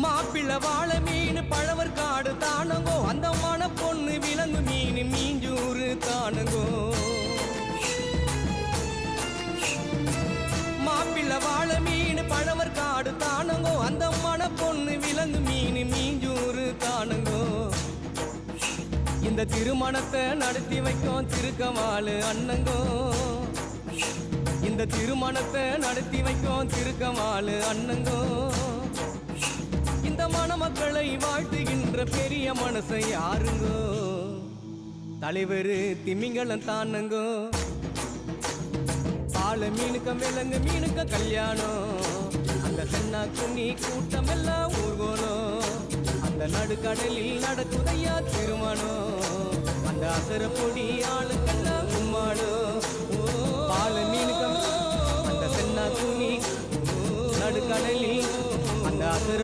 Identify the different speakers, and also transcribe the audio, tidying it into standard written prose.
Speaker 1: மாப்பிள்ள வாழை மீன் பழவர் காடு தானங்கோ அந்த மன பொண்ணு விலங்கு மீன் மீஞ்சூறு தானங்கோ மாப்பிள்ள வாழை மீன் பழவர் காடு தானங்கோ அந்த மன பொண்ணு விலங்கு மீன் மீஞ்சூறு தானங்கோ இந்த திருமணத்தை நடத்தி வைக்கும் திருக்கமாலு அண்ணங்கோ இந்த திருமணத்தை நடத்தி வைக்கும் திருக்கமாலு அண்ணங்கோ இந்த மணமக்களை வாழ்த்துகின்ற பெரிய மனசை யாருங்கோ தலைவர் திமிங்கலம் தானங்கோ பால மீனுக்க விலங்கு மீனுக்க கல்யாணம் அந்த சென்னா குன்னி கூட்டம் எல்லாம் ஊர்கோலம் அந்த நடுக்கடலில் நடக்குதையா திருமணம் அந்த அசர பொடி ஆளுக்கெல்லாம் கும்மாடும் பால மீனுக்க அந்த சென்னா குன்னி நடுக்கடலில் அந்த அசர